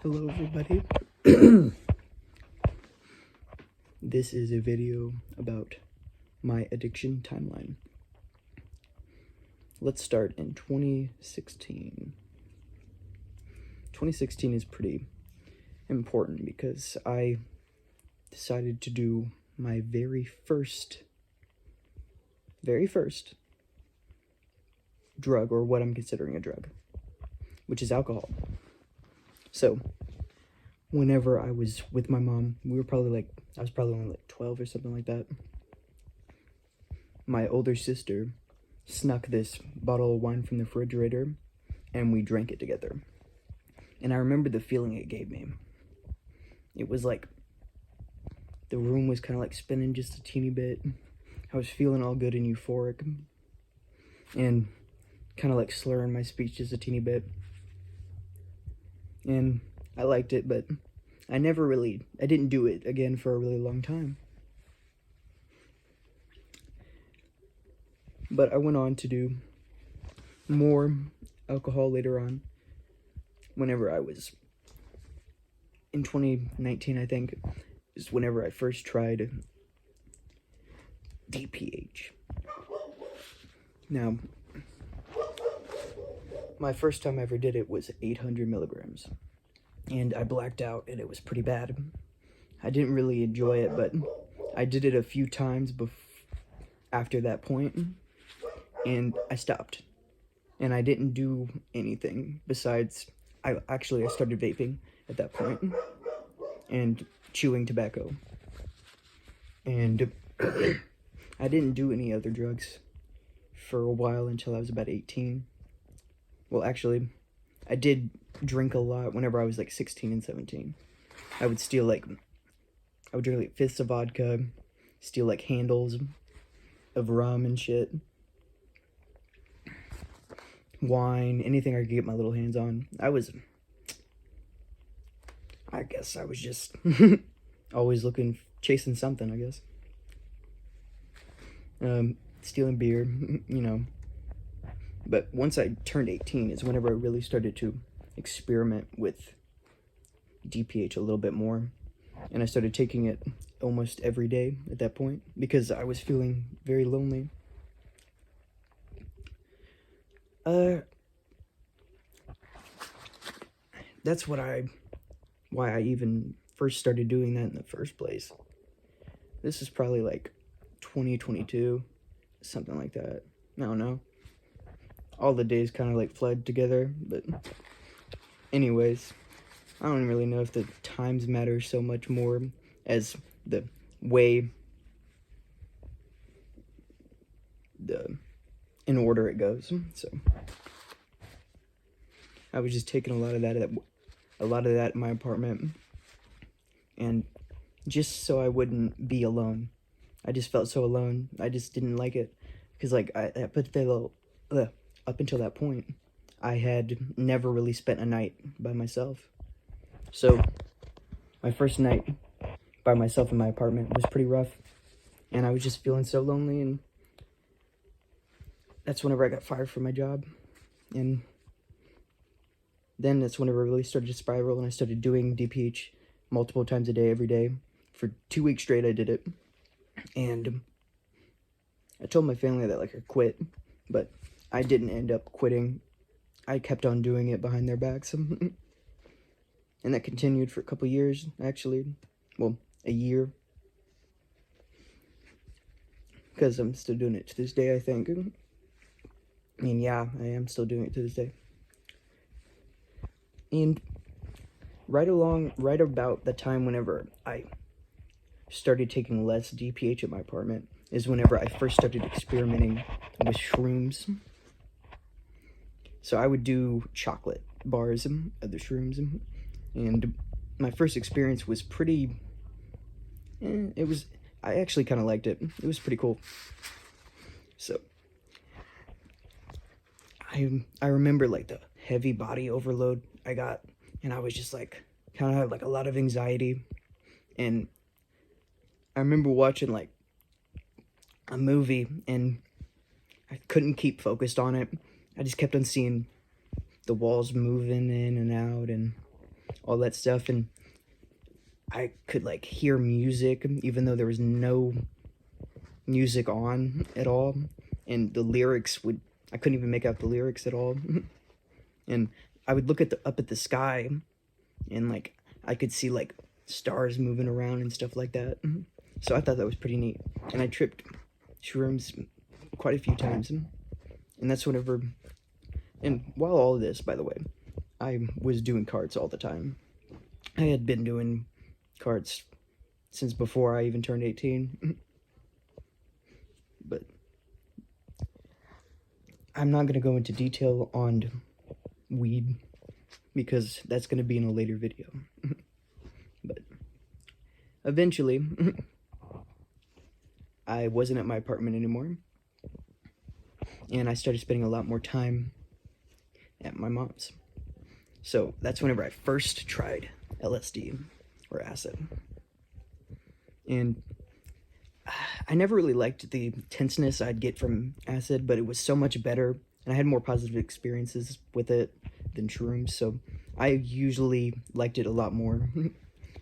Hello everybody. This is a video about my addiction timeline. Let's start in 2016. 2016 is pretty important because I decided to do my very first drug, or what I'm considering a drug, which is alcohol. So whenever I was with my mom, I was probably only like 12 or something like that. My older sister snuck this bottle of wine from the refrigerator and we drank it together. And I remember the feeling it gave me. It was like the room was kind of like spinning just a teeny bit. I was feeling all good and euphoric and kind of like slurring my speech just a teeny bit. And I liked it, but I didn't do it again for a really long time. But I went on to do more alcohol later on. Whenever I was in 2019, I think, is whenever I first tried DPH. Now, my first time I ever did it was 800 milligrams. And I blacked out, and it was pretty bad. I didn't really enjoy it, but I did it a few times after that point, and I stopped. And I didn't do anything besides, I started vaping at that point, and chewing tobacco. And I didn't do any other drugs for a while until I was about 18. Well, actually, I did drink a lot whenever I was like 16 and 17. I would drink like fists of vodka, steal like handles of rum and shit, wine, anything I could get my little hands on. I guess I was just always chasing something, I guess. Stealing beer, you know. But once I turned 18 is whenever I really started to experiment with DPH a little bit more. And I started taking it almost every day at that point because I was feeling very lonely. That's why I even first started doing that in the first place. This is probably like 2022, something like that. I don't know. All the days kind of like flood together, but anyways, I don't really know if the times matter so much more as the way in order it goes. So I was just taking a lot of that in my apartment, and just so I wouldn't be alone. I just felt so alone. I just didn't like it because like up until that point, I had never really spent a night by myself. So my first night by myself in my apartment was pretty rough, and I was just feeling so lonely, and that's whenever I got fired from my job. And then that's whenever I really started to spiral, and I started doing DPH multiple times a day, every day. For 2 weeks straight, I did it. And I told my family that like I quit, but I didn't end up quitting. I kept on doing it behind their backs. And that continued for a couple years, actually. Well, a year. Because I'm still doing it to this day, I think. I mean, yeah, I am still doing it to this day. And right about the time whenever I started taking less DPH at my apartment is whenever I first started experimenting with shrooms. So I would do chocolate bars of the shrooms, and my first experience was pretty, I actually kind of liked it. It was pretty cool. So I remember like the heavy body overload I got, and I was just like, kind of had like a lot of anxiety, and I remember watching like a movie, and I couldn't keep focused on it. I just kept on seeing the walls moving in and out, and all that stuff, and I could like hear music even though there was no music on at all, and the lyrics I couldn't even make out the lyrics at all. And I would look up at the sky, and like I could see like stars moving around and stuff like that. So I thought that was pretty neat, and I tripped shrooms quite a few times, and that's whenever. And while all of this, by the way, I was doing cards all the time. I had been doing cards since before I even turned 18. But I'm not going to go into detail on weed because that's going to be in a later video. But eventually, I wasn't at my apartment anymore, and I started spending a lot more time at my mom's. So that's whenever I first tried LSD or acid. And I never really liked the tenseness I'd get from acid, but it was so much better, and I had more positive experiences with it than shrooms, so I usually liked it a lot more.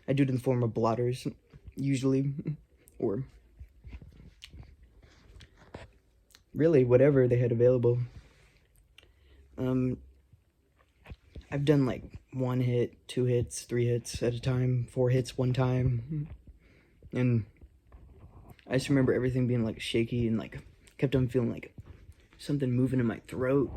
I do it in the form of blotters, usually, or really whatever they had available. I've done like 1 hit, 2 hits, 3 hits at a time, 4 hits one time, and I just remember everything being like shaky and like kept on feeling like something moving in my throat,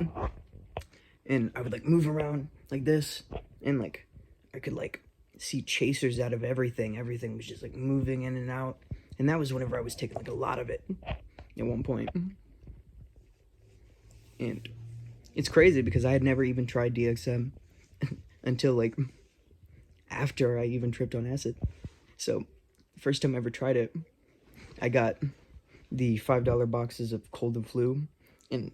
and I would like move around like this, and like I could like see chasers out of everything. Everything was just like moving in and out, and that was whenever I was taking like a lot of it at one point. And it's crazy because I had never even tried DXM until like after I even tripped on acid. So the first time I ever tried it, I got the $5 boxes of cold and flu, and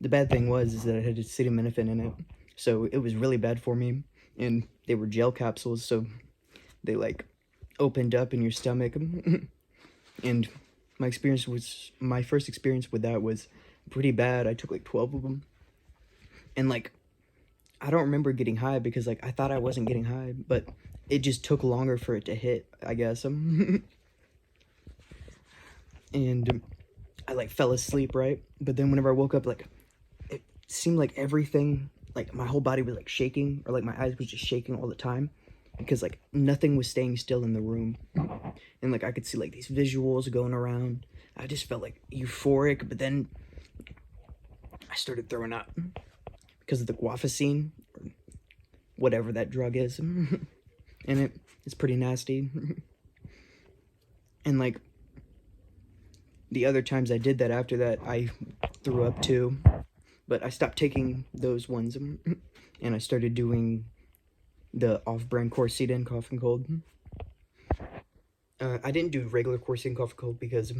the bad thing was that it had acetaminophen in it, so it was really bad for me, and they were gel capsules, so they like opened up in your stomach. And my first experience with that was pretty bad. I took like 12 of them, and like I don't remember getting high because like I thought I wasn't getting high, but it just took longer for it to hit, I guess. And I like fell asleep, right? But then whenever I woke up, like it seemed like everything, like my whole body was like shaking, or like my eyes was just shaking all the time, because like nothing was staying still in the room. And like I could see like these visuals going around. I just felt like euphoric, but then I started throwing up because of the guafacine, or whatever that drug is. And it's pretty nasty. And like the other times I did that after that, I threw up too, but I stopped taking those ones, and I started doing the off-brand Quercetin cough and cold. I didn't do regular Quercetin cough and cold because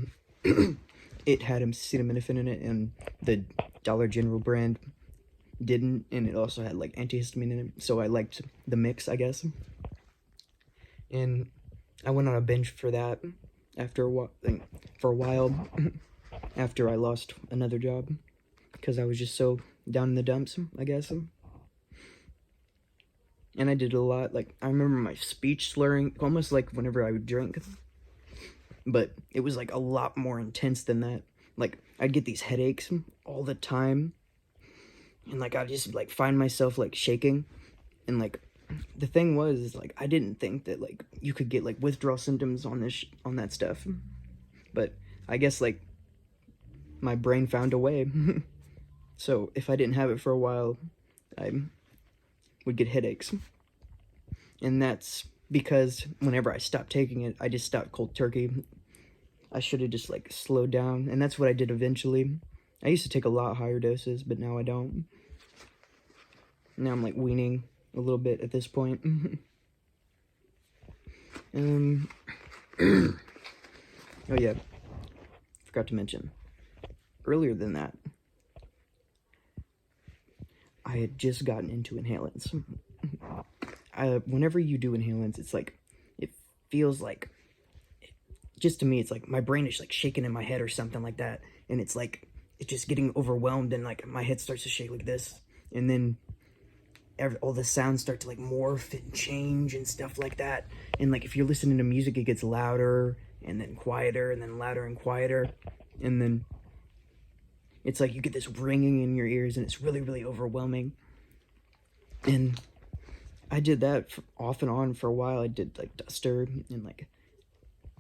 it had acetaminophen in it, and the Dollar General brand didn't, and it also had like antihistamine in it, so I liked the mix, I guess. And I went on a binge for that after a while after I lost another job, because I was just so down in the dumps, I guess. And I did a lot. Like I remember my speech slurring almost like whenever I would drink, but it was like a lot more intense than that. Like I'd get these headaches all the time, and like I'd just like find myself like shaking. And like the thing was like I didn't think that like you could get like withdrawal symptoms on on that stuff, but I guess like my brain found a way. So if I didn't have it for a while, I would get headaches, and that's because whenever I stopped taking it, I just stopped cold turkey. I should have just like slowed down, and that's what I did eventually. I used to take a lot higher doses, but now I don't. Now I'm like weaning a little bit at this point. Oh yeah, forgot to mention, earlier than that, I had just gotten into inhalants. Whenever you do inhalants, it's like, it feels like, just to me, it's like my brain is like shaking in my head or something like that, and it's like, it's just getting overwhelmed, and like my head starts to shake like this, and then all the sounds start to like morph and change and stuff like that. And like if you're listening to music, it gets louder and then quieter and then louder and quieter, and then it's like you get this ringing in your ears, and it's really, really overwhelming. And I did that off and on for a while. I did like duster and like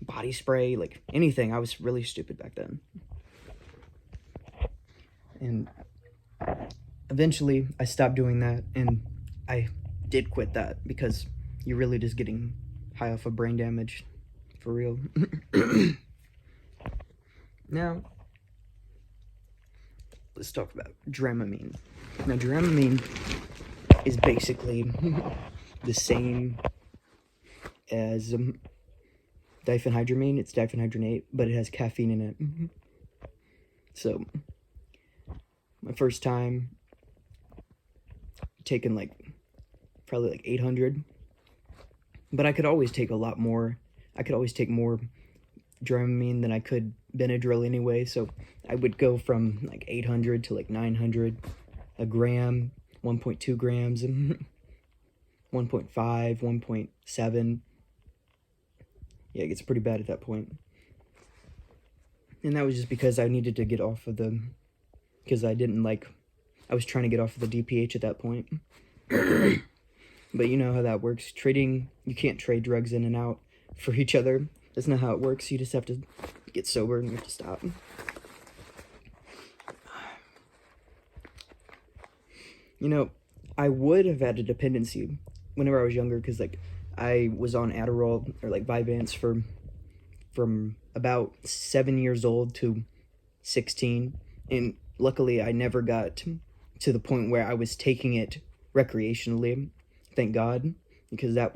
body spray, like anything. I was really stupid back then. And eventually I stopped doing that, and I did quit that because you're really just getting high off of brain damage, for real. Now, let's talk about Dramamine. Now, Dramamine is basically the same as diphenhydramine. It's diphenhydramine, but it has caffeine in it. So, my first time taking like probably like 800, but I could always take a lot more. I could always take more Dramamine than I could Benadryl anyway, so I would go from like 800 to like 900 a gram, 1.2 grams, 1.5, 1.7. Yeah, it gets pretty bad at that point. And that was just because I needed to get off of because I was trying to get off of the DPH at that point. But you know how that works. You can't trade drugs in and out for each other. That's not how it works. You just have to get sober and you have to stop. You know, I would have had a dependency whenever I was younger, because like I was on Adderall or like Vyvanse from about 7 years old to 16, and luckily I never got to the point where I was taking it recreationally, thank God, because that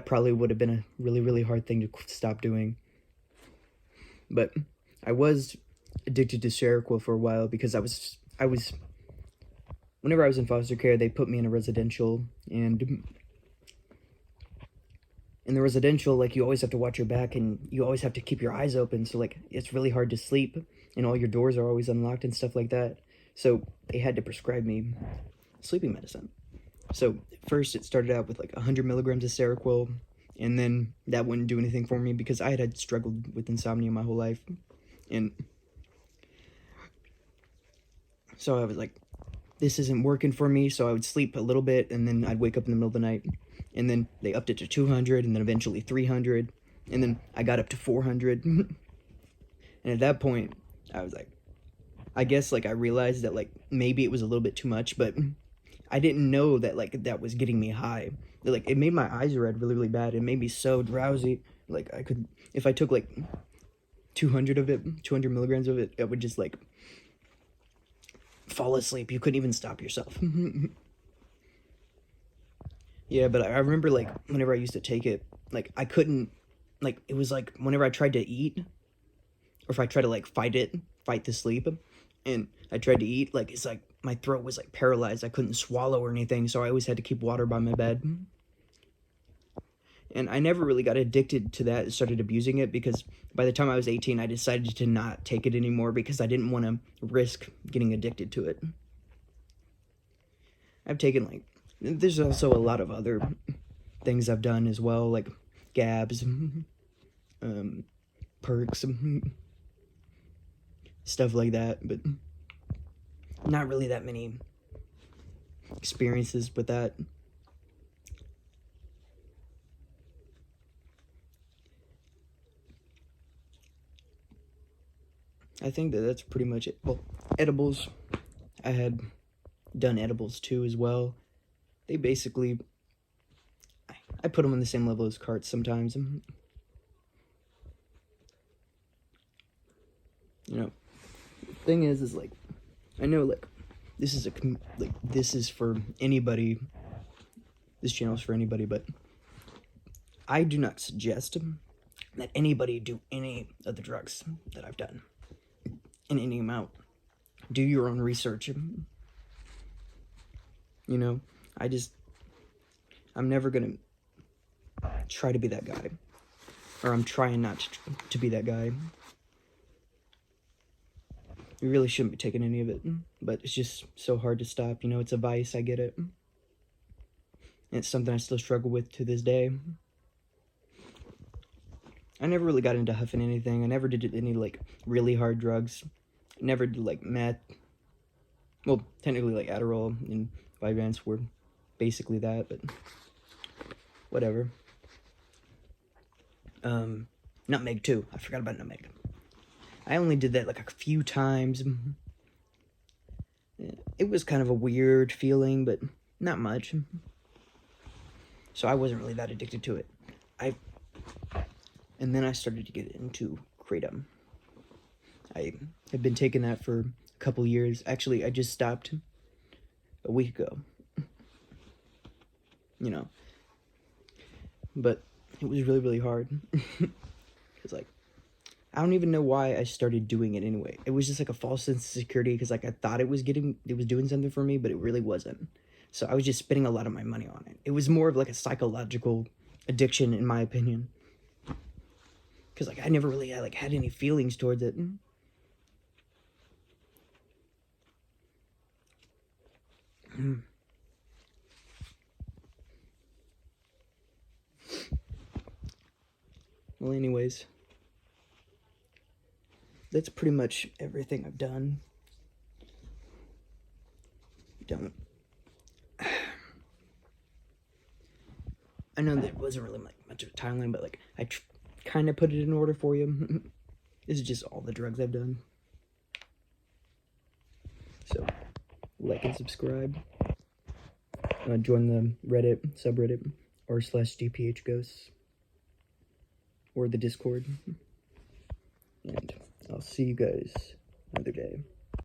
probably would have been a really, really hard thing to stop doing. But I was addicted to Seroquel for a while, because whenever I was in foster care, they put me in a residential, and in the residential, like, you always have to watch your back, and you always have to keep your eyes open, so like it's really hard to sleep, and all your doors are always unlocked and stuff like that. So they had to prescribe me sleeping medicine. So first it started out with like 100 milligrams of Seroquel, and then that wouldn't do anything for me because I had struggled with insomnia my whole life. And so I was like, this isn't working for me. So I would sleep a little bit, and then I'd wake up in the middle of the night, and then they upped it to 200, and then eventually 300, and then I got up to 400. And at that point I was like, I guess like I realized that like maybe it was a little bit too much, but I didn't know that like that was getting me high. Like, it made my eyes red really, really bad. It made me so drowsy. Like, I could, if I took like 200 milligrams of it, I would just like fall asleep. You couldn't even stop yourself. Yeah, but I remember like whenever I used to take it, like I couldn't, like, it was like whenever I tried to eat, or if I tried to like fight the sleep, and I tried to eat, like, it's like my throat was like paralyzed. I couldn't swallow or anything, so I always had to keep water by my bed. And I never really got addicted to that and started abusing it, because by the time I was 18, I decided to not take it anymore because I didn't want to risk getting addicted to it. I've taken like, there's also a lot of other things I've done as well, like gabs, perks, stuff like that, but not really that many experiences with that. I think that's pretty much it. Well, edibles, I had done edibles too as well. They basically, I put them on the same level as carts sometimes. You know, thing is like, I know like this is for anybody. This channel is for anybody, but I do not suggest that anybody do any of the drugs that I've done in any amount. Do your own research. You know, I'm never gonna try to be that guy, or I'm trying not to be that guy. You really shouldn't be taking any of it, but it's just so hard to stop. You know, it's a vice, I get it. And it's something I still struggle with to this day. I never really got into huffing anything. I never did any, like, really hard drugs. Never did, like, meth. Well, technically, like, Adderall and Vyvanse were basically that, but whatever. Nutmeg, too. I forgot about nutmeg. I only did that, like, a few times. It was kind of a weird feeling, but not much. So I wasn't really that addicted to it. And then I started to get into Kratom. I have been taking that for a couple years. Actually, I just stopped a week ago. You know. But it was really, really hard. It's like, I don't even know why I started doing it anyway. It was just like a false sense of security because, like, I thought it was doing something for me, but it really wasn't. So I was just spending a lot of my money on it. It was more of like a psychological addiction, in my opinion. Because, like, I never really had any feelings towards it. Well, anyways, that's pretty much everything I've done. I know that wasn't really like much of a timeline, but like I kind of put it in order for you. This is just all the drugs I've done. So, like and subscribe. Join the Reddit subreddit r/DPHghosts or the Discord. And I'll see you guys another day.